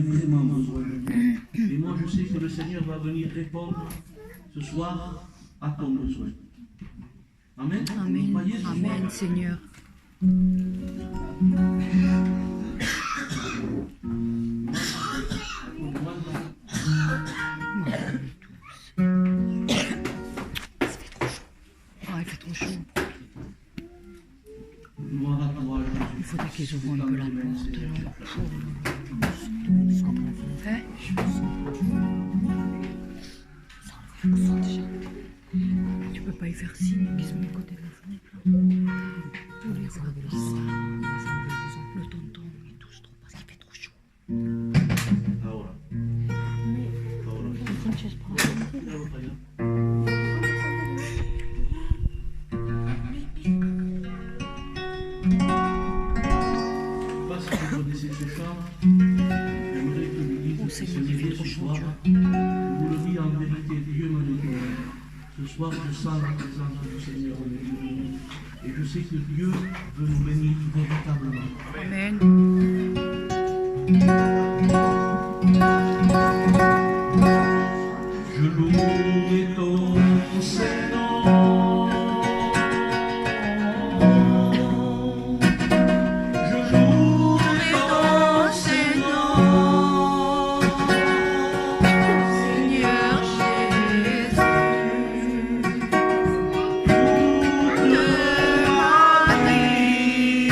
vraiment besoin de toi. Et moi, je sais que le Seigneur va venir répondre ce soir à ton besoin. Amen. Amen. Voyez ce Amen, soir. Seigneur. Ah, il fait trop chaud. Gloire à toi, Jésus. Il faudrait qu'ils ouvrent un peu la porte. Hein? Tu peux pas y faire signe qu'ils sont du côté de la fenêtre. Tous les ça. Le tonton, il touche trop parce qu'il fait trop chaud. Ahora. Ahora. Míralo para allá. Si vous connaissez ce chant, j'aimerais que l'Église puisse se lever ce soir. Je vous le dis en vérité, Dieu m'a donné. Ce soir, je sens la présence du Seigneur au milieu de nous. Et je sais que Dieu veut nous bénir véritablement. Amen. Je louerai ton Saint-Nom. Je louerai ton Saint-Nom. Seigneur Jésus, Toute ma vie.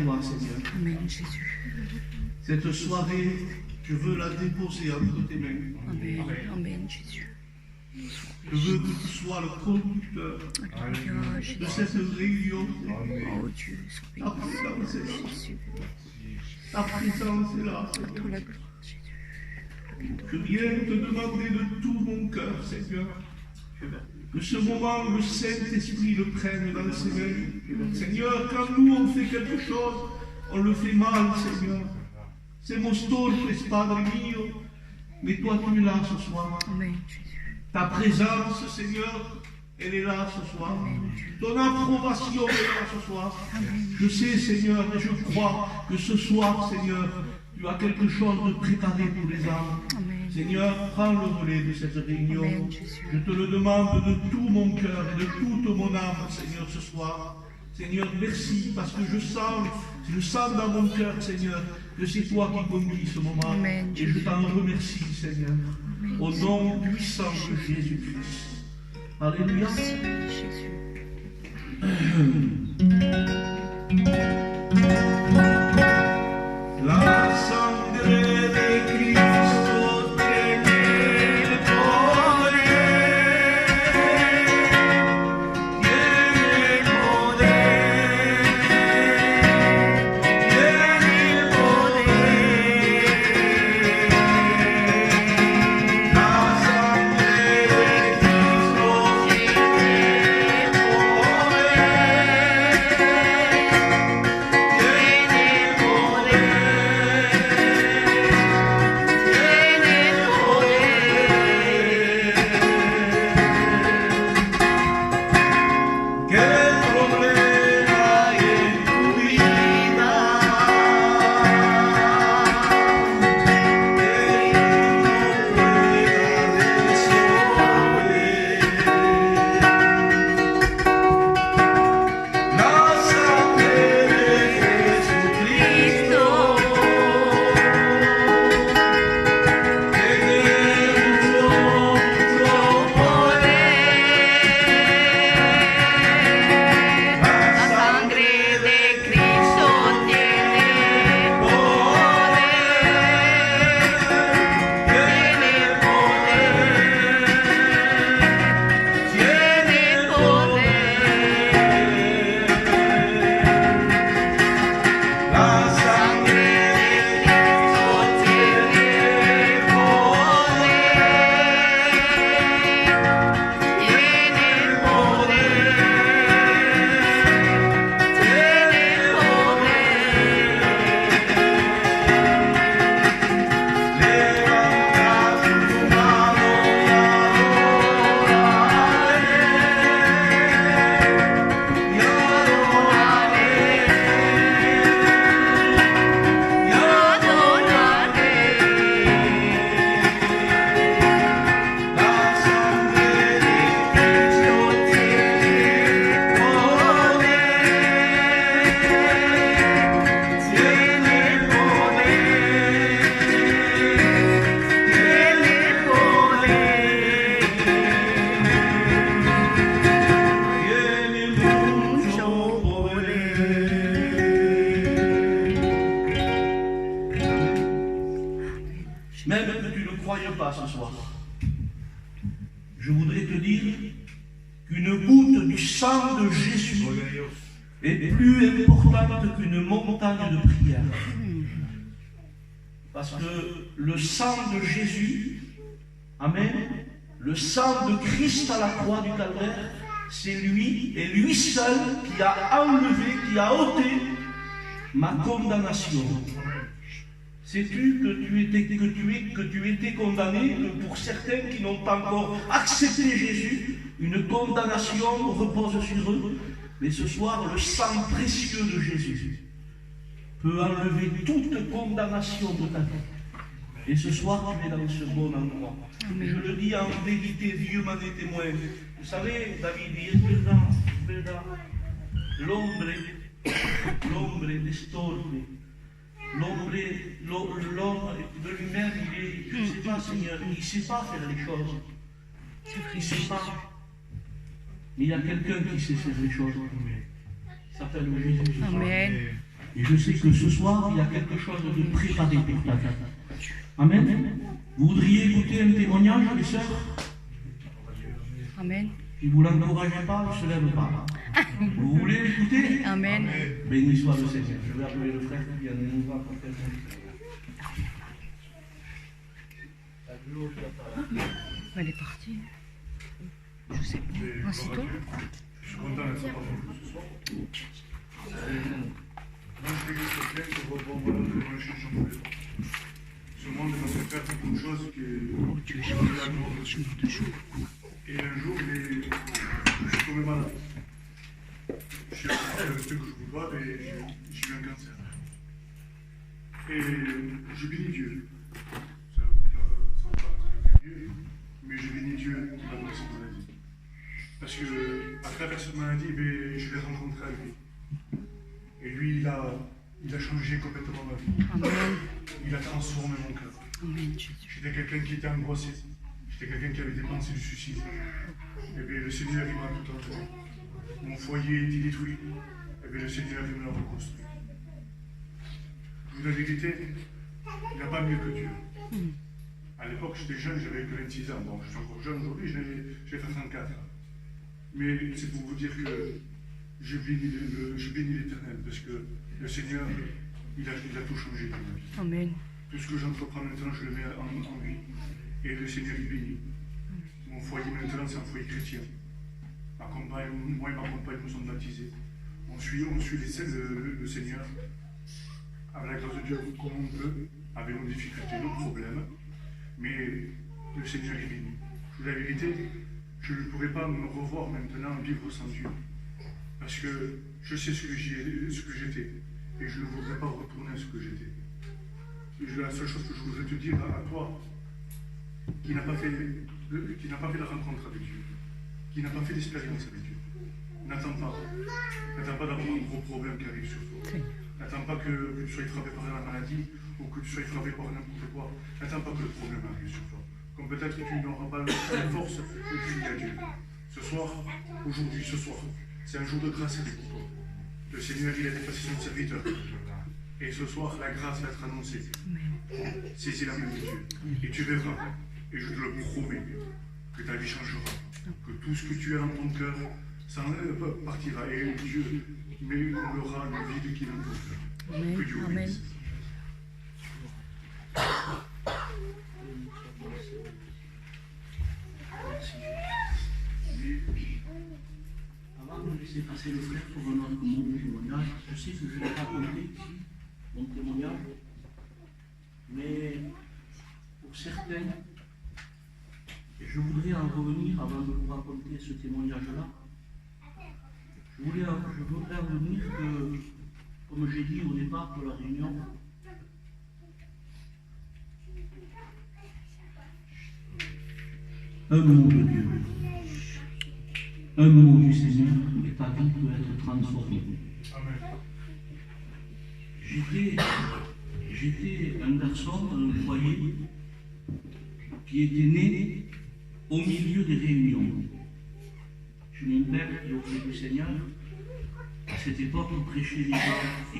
toi, Seigneur. Amen, Jésus. Cette soirée, je veux la déposer entre tes mains. Amen, Amen, Jésus. Je veux que tu sois le conducteur Alléluia, de Jésus. cette réunion. Oh Dieu, sois Ta béni. présence est là. Jésus. Ta présence est là, À toi Seigneur. la gloire, Jésus. Je viens te demander de tout mon cœur, Seigneur, que ce moment, le Saint-Esprit le prenne dans ses mains. Seigneur, quand nous on fait quelque chose, on le fait mal, Seigneur. C'est mon storm, Padre mio, mais toi tu es là ce soir. Amen, Jésus. Ta présence, Seigneur, elle est là ce soir. Ton approbation est là ce soir. Je sais, Seigneur, et je crois que ce soir, Seigneur, tu as quelque chose de préparé pour les âmes. Amen. Seigneur, prends le relais de cette réunion. Amen, Jésus. Je te le demande de tout mon cœur et de toute mon âme, Seigneur, ce soir. Seigneur, merci, parce que je sens dans mon cœur, Seigneur, que c'est toi qui conduis ce moment. Amen, Et je t'en remercie, Seigneur. Au nom puissant de Jésus-Christ. Alléluia. Merci, Jésus. La sangre de Cristo tiene el poder, tiene el poder, tiene el poder. La sangre de Cristo tiene el Même que tu ne croyais pas ce soir, je voudrais te dire qu'une goutte du sang de Jésus est plus importante qu'une montagne de prière. Parce que le sang de Jésus, amen, le sang de Christ à la croix du calvaire, c'est lui et lui seul qui a enlevé, qui a ôté ma condamnation. Sais-tu que tu étais condamné, que pour certains qui n'ont pas encore accepté Jésus, une condamnation repose sur eux. Mais ce soir, le sang précieux de Jésus peut enlever toute condamnation de ta vie. Et ce soir, tu es dans ce bon endroit. Et je le dis en vérité, Dieu m'en est témoin. Vous savez, David dit, l'ombre des stormi. L'homme de lui-même, je ne sais pas, Seigneur, il ne sait pas faire les choses. Il ne sait pas. Mais il y a quelqu'un qui sait faire les choses. Il s'appelle Jésus. Amen. Et je sais que ce soir, il y a quelque chose de préparé pour ta vie. Amen. Vous voudriez écouter un témoignage, les sœurs? Amen. Si vous ne l'encouragez pas, il ne se lève pas. Vous voulez l'écouter? Amen. Béni soit le Seigneur. Je vais appeler le frère qui vient de nous voir pour faire Elle est partie. Je sais pas. Ah, c'est toi? Je suis content d'être parmi vous ce soir. Moi, je suis quelqu'un qui reprend mon chanson tous les temps. Ce monde m'a fait faire beaucoup de choses qui sont la gloire de Dieu. Et un jour, je suis tombé malade. Je suis resté avec ce que je vous dois et j'ai eu un cancer. Et je bénis Dieu. Ça va paraître curieux, mais je bénis Dieu qui m'a donné cette maladie. Parce que à travers cette maladie, je l'ai rencontré à lui. Et lui, il a changé complètement ma vie. Amen. Il a transformé mon cœur. Amen, Jésus. J'étais quelqu'un qui était angoissé. J'étais quelqu'un qui avait des pensées du suicide. Et bien le Seigneur, il m'a tout enlevé. Mon foyer était détruit. Et bien le Seigneur, il me l'a reconstruit. Je vous dis la vérité, il n'a pas mieux que Dieu. À l'époque, j'étais jeune, j'avais que 26 ans. Bon, je suis encore jeune aujourd'hui, j'ai 34. Mais c'est pour vous dire que je bénis l'Éternel, parce que le Seigneur, il a tout changé dans ma vie. Amen. Tout ce que j'entreprends maintenant, je le mets en lui. Et le Seigneur, il bénit. Mon foyer maintenant, c'est un foyer chrétien. Moi et ma compagne, nous sommes baptisés. On suit le Seigneur. Avec la grâce de Dieu, comme on peut, avec nos difficultés, nos problèmes. Mais le Seigneur est béni. Je vous dis la vérité, je ne pourrais pas me revoir maintenant vivre sans Dieu. Parce que je sais ce que j'étais. Et je ne voudrais pas retourner à ce que j'étais. La seule chose que je voudrais te dire à toi, qui n'a pas fait la rencontre avec Dieu, qui n'a pas fait d'expérience avec Dieu, n'attends pas d'avoir un gros problème qui arrive sur toi. N'attends pas que tu sois frappé par la maladie ou que tu sois frappé par n'importe quoi. N'attends pas que le problème arrive sur toi. Comme peut-être que tu n'auras pas la force de prier à Dieu. Ce soir, aujourd'hui, ce soir, c'est un jour de grâce avec toi. Le Seigneur, il a dépassé son serviteur. Et ce soir, la grâce va être annoncée. Saisis la main de Dieu. Et tu verras, et je te le promets, que ta vie changera. Que tout ce que tu as dans ton cœur partira. Et Dieu comblera le vide qui est dans ton cœur. Amen. Que Dieu vous Amen. bénisse. Avant de laisser passer le frère pour un autre mot de témoignage, je sais que je l'ai raconté ici, mon témoignage, mais pour certains, et je voudrais en revenir avant de vous raconter ce témoignage-là, je voudrais en revenir que, comme j'ai dit au départ de la réunion, un mot de Dieu, un mot du Seigneur, et ta vie peut être transformée. Amen. J'étais un garçon dans un foyer qui était né au milieu des réunions. J'ai mon père qui auprès du Seigneur. À cette époque, il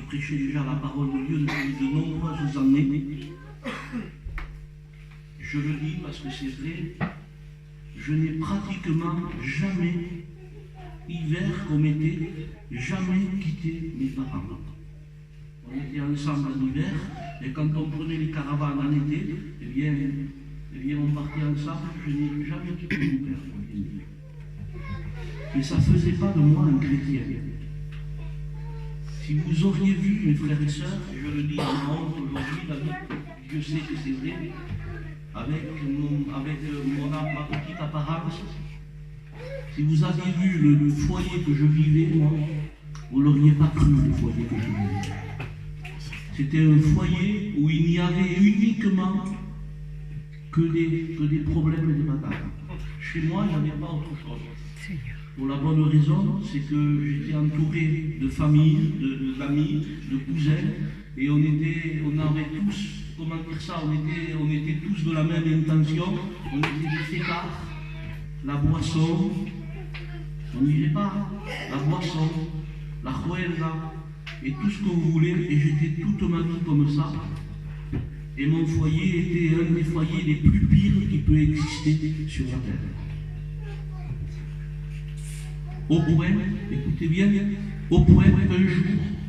prêchait déjà la parole de Dieu depuis de nombreuses années. Je le dis parce que c'est vrai, je n'ai pratiquement jamais, hiver comme été, jamais quitté mes parents. On était ensemble en hiver, et quand on prenait les caravanes en été, eh bien on partait ensemble, je n'ai jamais quitté mon père. Mais ça ne faisait pas de moi un chrétien. Si vous auriez vu mes frères et sœurs, et je le dis en honte aujourd'hui, David, je sais que c'est vrai, avec ma petite apparence, si vous aviez vu le foyer que je vivais, moi, vous ne l'auriez pas cru, le foyer que je vivais. C'était un foyer où il n'y avait uniquement que des problèmes et des batailles. Chez moi, il n'y avait pas autre chose. Pour la bonne raison, c'est que j'étais entouré de familles, d'amis, de cousins, et on avait tous, comment dire ça, on était tous de la même intention, on était des fêtards, la boisson, on n'irait pas, la boisson, la juerga, et tout ce que vous voulez, et j'étais toute ma vie comme ça. Et mon foyer était un des foyers les plus pires qui peut exister sur la terre. Au point, écoutez bien, au point qu'un jour,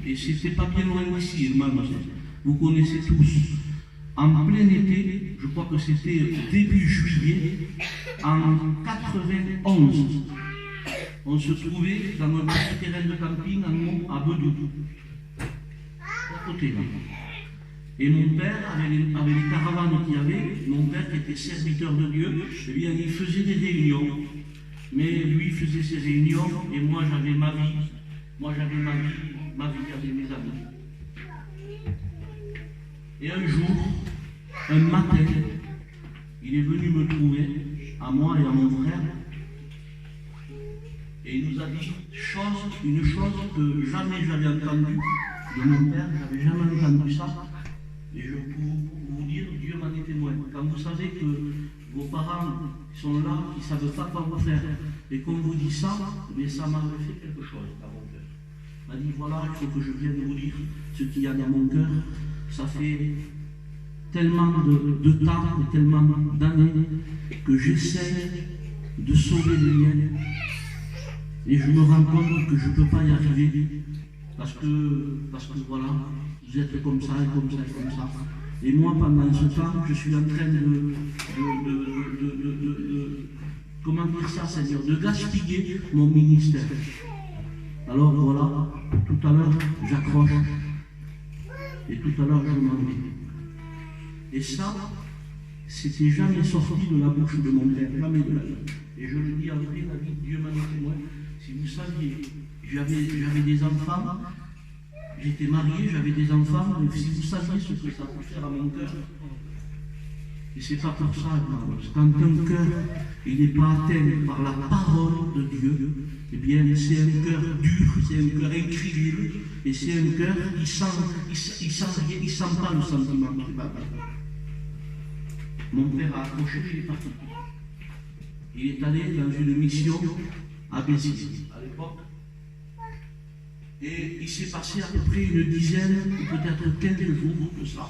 et c'était pas bien loin d'ici, vous connaissez tous, en plein été, je crois que c'était début juillet, en 91, on se trouvait dans un petit terrain de camping en haut à Bedou, à côté là. Et mon père, avec les caravanes qu'il y avait, mon père qui était serviteur de Dieu, eh bien, il faisait des réunions. Mais lui faisait ses réunions et moi j'avais ma vie. Moi j'avais ma vie avec mes amis. Et un jour, un matin, il est venu me trouver, à moi et à mon frère, et il nous a dit une chose que jamais j'avais entendue de mon père, j'avais jamais entendu ça. Et je peux vous dire, Dieu m'en est témoin. Quand vous savez que vos parents sont là, qui ne savent pas quoi vous faire, et qu'on vous dit ça, mais ça m'a fait quelque chose dans mon cœur. Il m'a dit, voilà, il faut que je vienne vous dire ce qu'il y a dans mon cœur. Ça fait tellement de temps et tellement d'années que j'essaie de sauver les miens. Et je me rends compte que je ne peux pas y arriver. Parce que voilà, vous êtes comme ça et comme ça et comme ça. Et moi, pendant ce temps, je suis en train comment dire ça, Seigneur, de gaspiller mon ministère. Alors voilà, tout à l'heure, j'accroche. Et tout à l'heure, je m'en vais. Et ça, c'était jamais sorti de la bouche de mon père, jamais de la vie. Et je le dis en vrai, la vie, Dieu m'en est témoin. Si vous saviez, j'avais des enfants, j'étais marié, j'avais des enfants, mais si vous saviez ce que ça peut faire à mon cœur, et c'est pas pour ça, quand un cœur il n'est pas atteint par la parole de Dieu, eh bien c'est un cœur dur, c'est un cœur incrédule, et c'est un cœur qui sent pas le sentiment qui va. Mon père a accroché, il est parti. Il est allé dans une mission à Béziers, à l'époque. Et il s'est passé à peu près une dizaine, ou peut-être quelques jours de ça.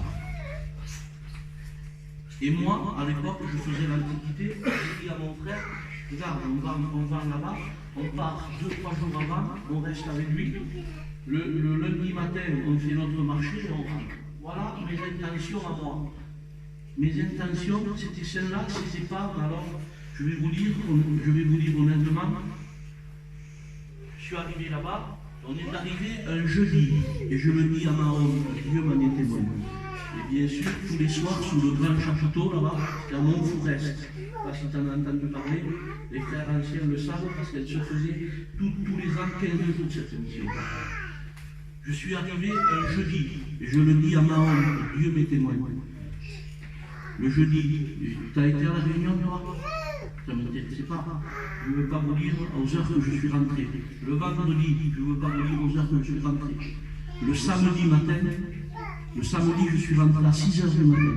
Et moi, à l'époque, je faisais l'Antiquité, j'ai dit à mon frère, regarde, on va là-bas, on part 2-3 jours avant, on reste avec lui. Le lundi matin, on fait notre marché et on rentre. Voilà mes intentions à moi. Mes intentions, c'était celles-là, c'était pas, alors, je vais vous dire honnêtement, je suis arrivé là-bas, on est arrivé un jeudi, et je le dis à ma honte, Dieu m'en est témoin. Et bien sûr, tous les soirs, sous le grand chapiteau, là-bas, c'était à Montfourest. Je ne sais pas si tu en as entendu parler, les frères anciens le savent, parce qu'elle se faisait tous les ans 15 jours cette mission. Je suis arrivé un jeudi, et je le dis à ma honte, Dieu m'est témoin. Le jeudi, tu as été à la réunion, toi? Ça ne m'intéressait pas. Je ne veux pas vous dire aux heures que je suis rentré. Le vendredi, je ne veux pas vous dire aux heures que je suis rentré. Le samedi matin, je suis rentré à 6 h du matin.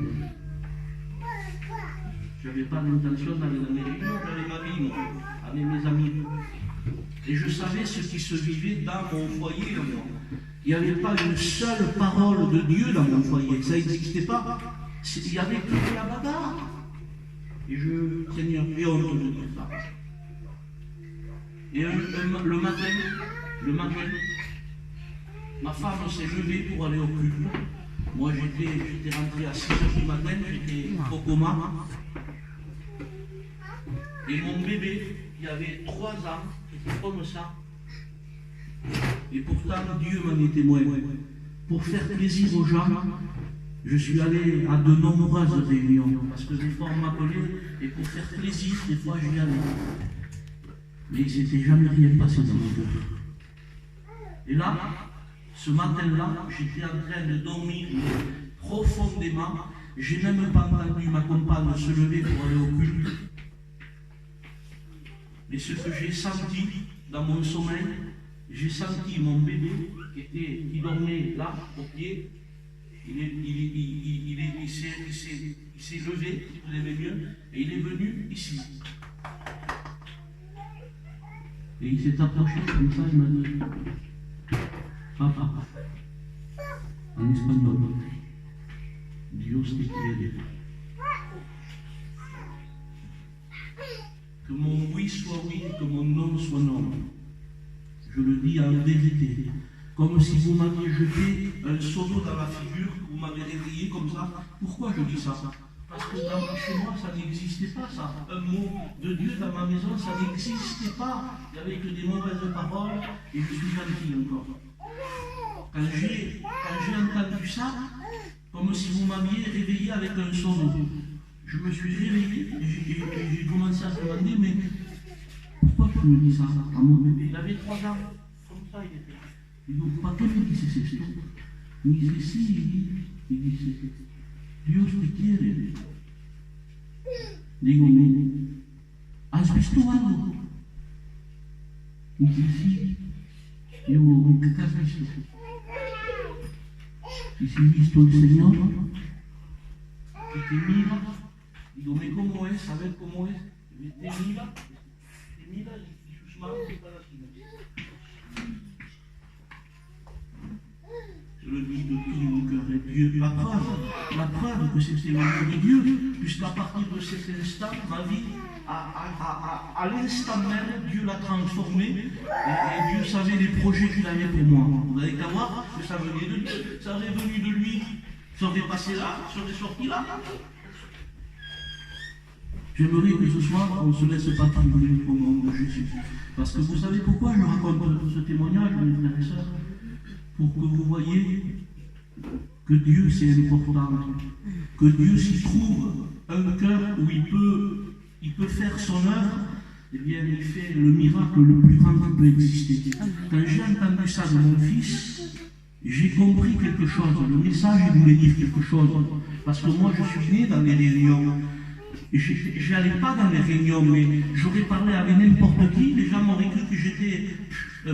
Je n'avais pas l'intention d'aller dans les réunions, j'avais ma vie, moi, avec mes amis. Et je savais ce qui se vivait dans mon foyer. Il n'y avait pas une seule parole de Dieu dans mon foyer. Ça n'existait pas. Il y avait que la bagarre. Et Seigneur, j'ai honte de dire ça. Et le matin, ma femme s'est levée pour aller au culte. Moi, j'étais rentré à 6 h du matin, j'étais au coma. Et mon bébé, il avait 3 ans, était comme ça. Et pourtant, Dieu m'en est témoin. Pour faire plaisir aux gens, je suis allé à de nombreuses réunions, parce que des fois on m'appelait, et pour faire plaisir, des fois j'y allais. Mais il ne s'était jamais rien passé dans mon cœur. Et là, ce matin-là, j'étais en train de dormir profondément. J'ai même pas entendu ma compagne se lever pour aller au culte. Mais ce que j'ai senti dans mon sommeil, j'ai senti mon bébé qui dormait là, au pied. Il s'est levé, si vous aimez mieux, et il est venu ici. Et il s'est approché comme ça, il m'a dit, papa, en espagnol. Dios te quiere. Que mon oui soit oui et que mon non soit non. Je le dis en vérité, comme si vous m'aviez jeté un seau d'eau dans la figure, que vous m'avez réveillé comme ça. Pourquoi je dis ça? Parce que chez moi, ça n'existait pas, ça. Un mot de Dieu dans ma maison, ça n'existait pas. Il n'y avait que des mauvaises paroles et je suis gentil encore. Quand j'ai entendu ça, comme si vous m'aviez réveillé avec un seau d'eau, je me suis réveillé et j'ai commencé à me demander, mais pourquoi tu me dis ça à mon bébé? Il avait 3 ans, comme ça il était. Et donc, pas que me dice esto, me dice sí, y dice, Dios te quiere. Digo, ¿has visto algo? Y dice, sí. Digo, ¿qué has visto? Y si he visto el Señor, que te mira, digo, ¿cómo es? A ver cómo es. Te mira y sus manos están así. Je le dis de tout mon cœur et Dieu. La preuve que c'était l'amour de Dieu, puisqu'à partir de cet instant, ma vie, à l'instant même, Dieu l'a transformée et Dieu savait les projets qu'il avait pour moi. Vous n'avez qu'à voir que ça venait de Dieu, ça aurait venu de lui, ça aurait passé là, ça aurait sorti là. J'aimerais que ce soir, on ne se laisse pas trembler au nom de Jésus. Parce que vous savez pourquoi je raconte ce témoignage, mes frères et sœurs? Pour que vous voyez que Dieu c'est important, que Dieu s'y trouve un cœur où il peut faire son œuvre, eh bien il fait le miracle le plus grand qui peut exister. Quand j'ai entendu ça de mon fils, j'ai compris quelque chose, le message il voulait dire quelque chose, parce que moi je suis né dans les réunions. Je n'allais pas dans les réunions, mais j'aurais parlé avec n'importe qui, les gens m'auraient cru que j'étais un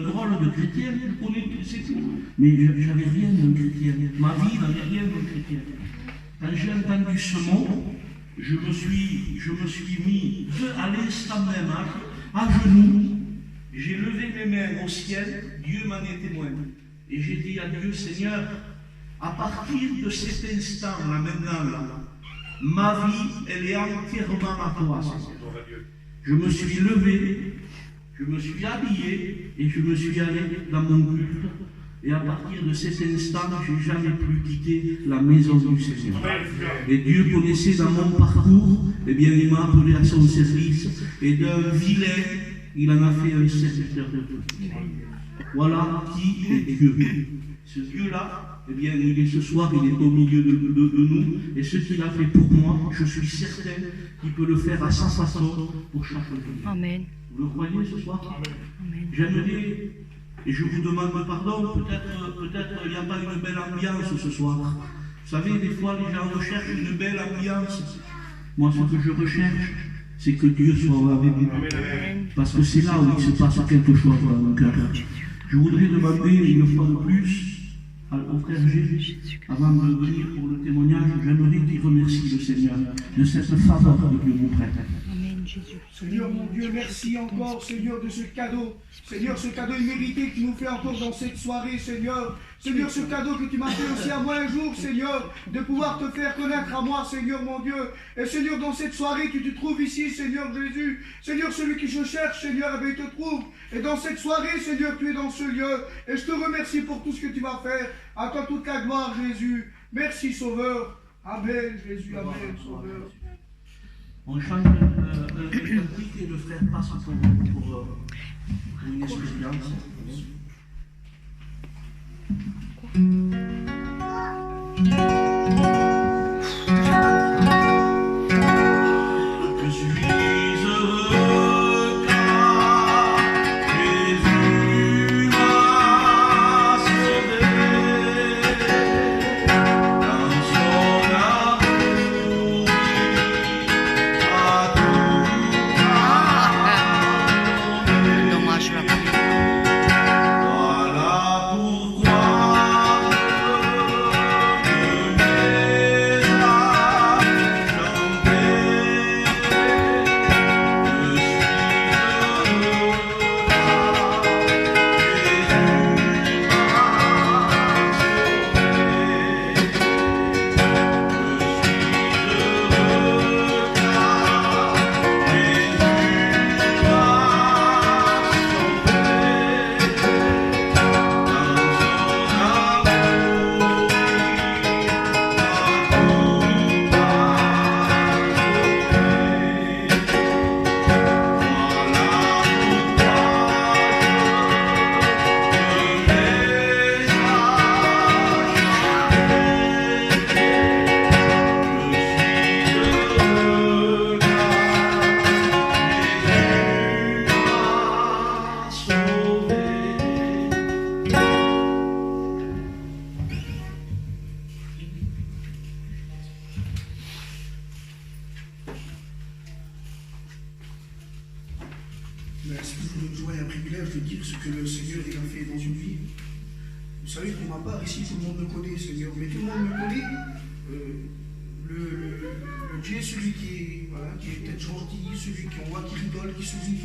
drôle de chrétien, je connais tout, c'est tout. Mais j'avais rien de chrétien, ma vie n'avait rien de chrétien. Quand j'ai entendu ce mot, je me suis mis à l'instant même, à genoux, j'ai levé mes mains au ciel, Dieu m'en est témoin. Et j'ai dit à Dieu, Seigneur, à partir de cet instant, là maintenant, là, ma vie, elle est entièrement à toi, Seigneur. Je me suis levé, je me suis habillé et je me suis allé dans mon culte. Et à partir de cet instant, je n'ai jamais plus quitté la maison du Seigneur. Et Dieu connaissait dans mon parcours, eh bien il m'a appelé à son service. Et d'un vilain, il en a fait un serviteur de Dieu. Voilà qui est Dieu. Ce Dieu-là, eh bien, il est ce soir, il est au milieu de nous, et ce qu'il a fait pour moi, je suis certain qu'il peut le faire à sa façon pour chaque jour. Amen. Vous le croyez ce soir? Amen. J'aimerais, et je vous demande pardon, peut-être il n'y a pas une belle ambiance ce soir. Vous savez, des fois les gens recherchent une belle ambiance. Moi, ce que je recherche, c'est que Dieu soit avec nous. Parce que c'est là où il se passe quelque chose dans mon cœur. Je voudrais demander une fois de plus au frère Jésus, avant de venir pour le témoignage, j'aimerais qu'il remercie le Seigneur de cette faveur que Dieu nous prête. Amen, Jésus. Seigneur mon Dieu, merci encore, Seigneur, de ce cadeau. Seigneur, ce cadeau immérité que tu nous fais encore dans cette soirée, Seigneur. Seigneur, ce cadeau que tu m'as fait aussi à moi un jour, Seigneur, de pouvoir te faire connaître à moi, Seigneur mon Dieu. Et Seigneur, dans cette soirée que tu trouves ici, Seigneur Jésus, Seigneur, celui que je cherche, Seigneur, eh bien, il te trouve. Et dans cette soirée, Seigneur, tu es dans ce lieu. Et je te remercie pour tout ce que tu vas faire. À toi toute la gloire, Jésus. Merci, Sauveur. Amen, Jésus, Amen, Sauveur. On chante un cantique et le frère passe pour une expérience. Je suis heureux car Jésus m'a sauvé. Dans son amour, il a tout pardonné. Dommage la Voilà pourquoi j'aimerais te dire ce que le Seigneur il a fait dans une vie. Vous savez, pour ma part, ici, tout le monde me connaît, Seigneur, mais tout le monde me connaît. Le Dieu, celui voilà, qui est peut-être gentil, celui qu'on voit qui rigole, qui sourit.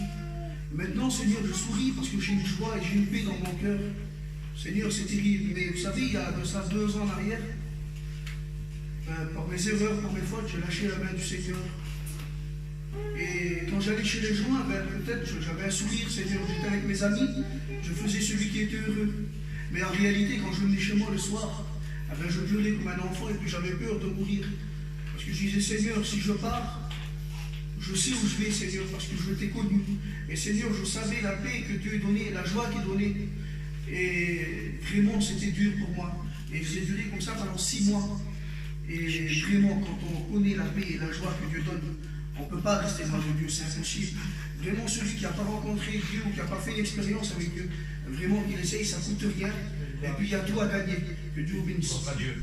Maintenant, Seigneur, je souris parce que j'ai une joie et j'ai une paix dans mon cœur. Seigneur, c'est terrible, mais vous savez, il y a de ça 2 ans en arrière, par mes erreurs, par mes fautes, j'ai lâché la main du Seigneur. Et quand j'allais chez les joints, peut-être j'avais un sourire, Seigneur, j'étais avec mes amis, je faisais celui qui était heureux. Mais en réalité, quand je venais chez moi le soir, je pleurais comme un enfant et puis j'avais peur de mourir. Parce que je disais, Seigneur, si je pars, je sais où je vais, Seigneur, parce que je t'ai connu. Et Seigneur, je savais la paix que Dieu donnait, la joie qu'il donnait. Et vraiment, c'était dur pour moi. Et j'ai duré comme ça pendant 6 mois. Et vraiment, quand on connaît la paix et la joie que Dieu donne, on ne peut pas rester loin de Dieu, c'est impossible. Vraiment, celui qui n'a pas rencontré Dieu ou qui n'a pas fait l'expérience avec Dieu, vraiment qu'il essaye, ça ne coûte rien. Et puis il y a tout à gagner. Que Dieu vous bénisse. Adieu.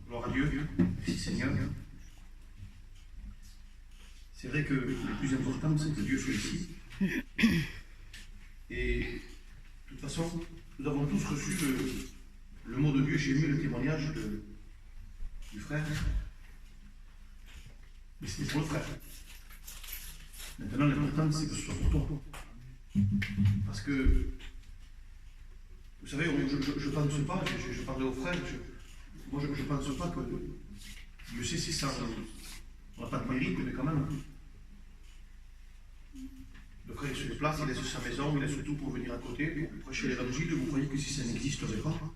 Gloire à Dieu. Merci Seigneur. C'est vrai que le plus important, c'est que Dieu soit ici. Et de toute façon, nous avons tous reçu le mot de Dieu. J'ai aimé le témoignage du frère. Mais c'était pour le frère. Maintenant, l'important, c'est que ce soit pour toi. Parce que, vous savez, je ne pense pas, je parlais au frère, moi je ne pense pas que Dieu sait si ça, on n'a pas de mérite, mais quand même. Le frère il se déplace, il laisse sa maison, il laisse tout pour venir à côté, pour prêcher l'évangile. Vous croyez que si ça n'existerait pas,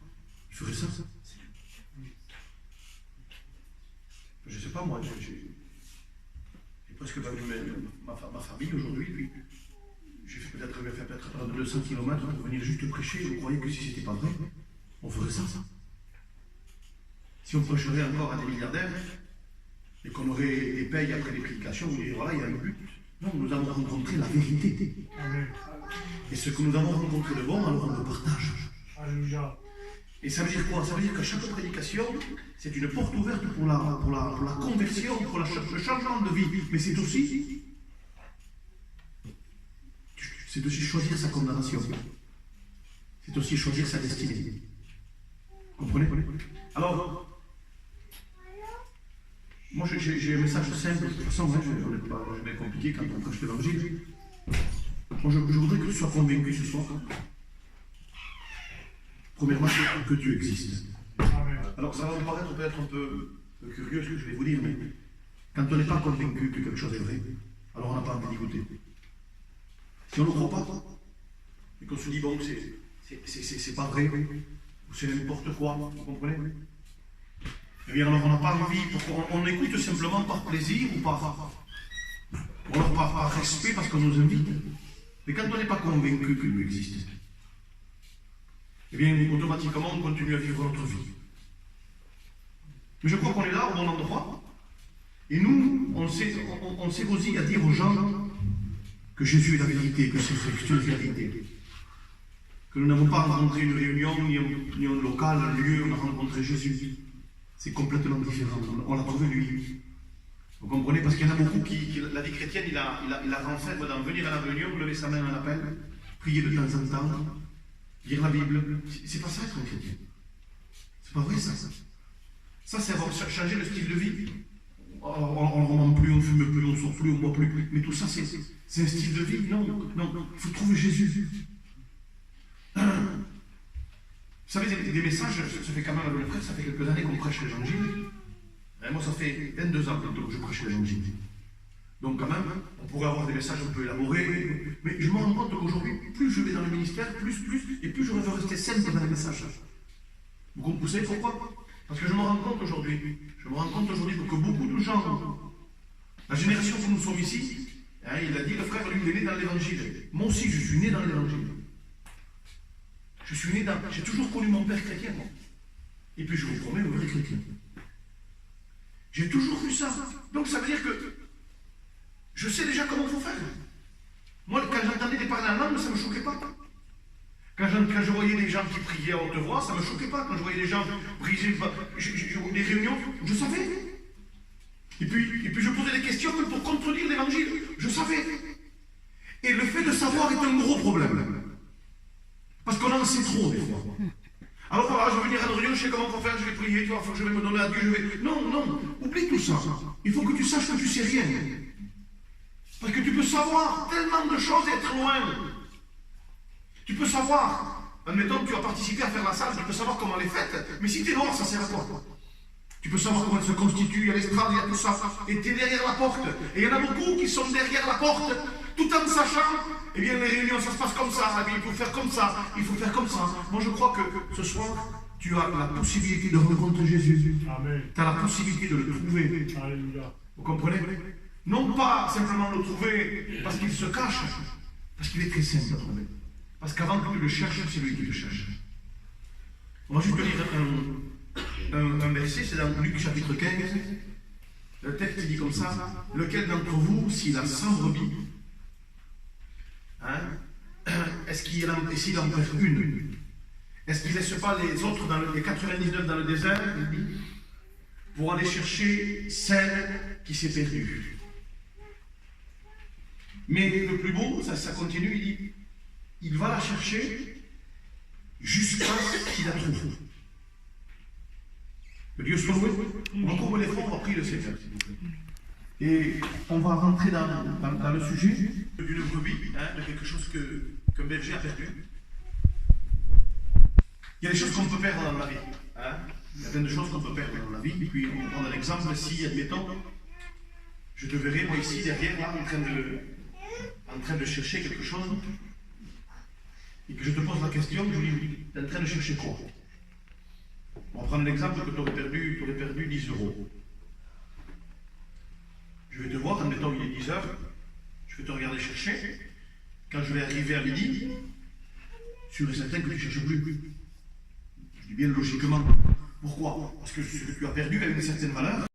il ferait ça? Je ne sais pas, moi, j'ai presque perdu ma famille aujourd'hui, puis j'ai fait peut-être 200 km pour venir juste prêcher. Vous croyez que si c'était pas vrai, on ferait ça? Si on prêcherait encore à des milliardaires, et qu'on aurait des payes après les prédications, et voilà, il y a un but. Non, nous avons rencontré la vérité. Et ce que nous avons rencontré de bon, alors on le partage. Alléluia. Et ça veut dire quoi? Ça veut dire qu'à chaque prédication, c'est une porte ouverte pour la conversion, pour le changement de vie. Mais c'est aussi choisir sa condamnation. C'est aussi choisir sa destinée. Vous comprenez? Alors, moi j'ai un message simple, de toute façon, je ne vais pas jamais compliqué quand on prêche l'évangile. Moi je voudrais que tu sois convaincu ce soir. Premièrement, que Dieu existe. Alors ça va vous paraître peut-être un peu curieux ce que je vais vous dire, mais quand on n'est pas convaincu que quelque chose est vrai, alors on n'a pas envie d'y goûter. Si on ne le croit pas, et qu'on se dit bon, c'est pas vrai, ou c'est n'importe quoi, vous comprenez? Eh bien alors on n'a pas envie, on écoute simplement par plaisir ou par respect parce qu'on nous invite. Mais quand on n'est pas convaincu que Dieu existe, eh bien automatiquement on continue à vivre notre vie. Mais je crois qu'on est là au bon endroit, et nous, on sait aussi à dire aux gens que Jésus est la vérité, que c'est une réalité. Que nous n'avons pas rencontré une réunion, ni un local, un lieu, on a rencontré Jésus. C'est complètement différent. On l'a trouvé lui. Vous comprenez? Parce qu'il y en a beaucoup la vie chrétienne, il la renferme dans venir à la réunion, lever sa main à l'appel, prier de temps en temps, lire la Bible. C'est pas ça être un chrétien. C'est pas vrai ça. Ça, c'est avoir changé le style de vie. On ne remonte plus, on ne fume plus, on ne sort plus, on ne boit plus. Mais tout ça, c'est un style de vie. Non, il faut trouver Jésus. Vous savez, des messages, ça fait quand même avec le frère, ça fait quelques années qu'on prêche l'évangile. Moi, ça fait 22 ans plutôt que je prêche l'évangile. Donc quand même, on pourrait avoir des messages un peu élaborés, mais je me rends compte qu'aujourd'hui, plus je vais dans le ministère, plus je veux rester simple dans les messages. Vous savez pourquoi? Parce que je me rends compte aujourd'hui que beaucoup de gens, la génération où nous sommes ici, il a dit, le frère, lui, il est né dans l'évangile. Moi aussi, je suis né dans l'évangile. J'ai toujours connu mon père chrétien, moi. Et puis je vous promets, le vrai chrétien. J'ai toujours vu ça. Donc ça veut dire que je sais déjà comment il faut faire. Moi, quand j'entendais des parler en langue, ça ne me choquait pas. Quand je voyais des gens qui priaient à haute voix, ça ne me choquait pas. Quand je voyais des gens briser des réunions, je savais. Et puis je posais des questions pour contredire l'évangile. Je savais. Et le fait de savoir est un gros problème. Parce qu'on en sait trop des fois. Alors voilà, je vais venir à une réunion, je sais comment faire, je vais prier, tu vois, je vais me donner à Dieu, je vais... Non, oublie tout ça. Il faut que tu saches que tu sais rien. Parce que tu peux savoir tellement de choses et être loin. Tu peux savoir, admettons que tu as participé à faire la salle, tu peux savoir comment elle est faite, mais si tu es noir, ça sert à quoi? Tu peux savoir comment elle se constitue, il y a l'estrade, il y a tout ça, et tu es derrière la porte. Et il y en a beaucoup qui sont derrière la porte, tout en sachant, eh bien les réunions, ça se passe comme ça, et bien, il faut faire comme ça, il faut faire comme ça. Moi je crois que ce soir, tu as la possibilité de rencontrer Jésus. Tu as la possibilité de le trouver. Alléluia. Vous comprenez? Non pas simplement le trouver parce qu'il se cache, parce qu'il est très simple à trouver. Parce qu'avant que tu le cherches, c'est lui qui te cherche. On va juste lire un verset, c'est dans Luc chapitre 15. Le texte dit comme ça: lequel d'entre vous, s'il a 100 brebis, s'il en perd une, est-ce qu'il ne laisse pas les autres, les 99 dans le désert, pour aller chercher celle qui s'est perdue? Mais le plus beau, ça continue, il dit, il va la chercher jusqu'à ce qu'il la trouve. Que Dieu soit loué. On va courber les fonds, on va prier le Seigneur, s'il vous plaît. Et on va rentrer dans le sujet d'une brebis, de quelque chose qu'un berger a perdu. Il y a des choses qu'on peut perdre dans la vie. Il y a plein de choses qu'on peut perdre dans la vie. Et puis, on prend un exemple, si, admettons, je te verrai, moi, ici, derrière, là, en train de chercher quelque chose, et que je te pose la question, je dis, tu es en train de chercher quoi? On va prendre l'exemple que tu aurais perdu 10 euros. Je vais te voir, admettons, il est 10 heures, je vais te regarder chercher. Quand je vais arriver à midi, sûr et certain que tu ne cherches plus. Je dis bien logiquement. Pourquoi? Parce que ce que tu as perdu a une certaine valeur.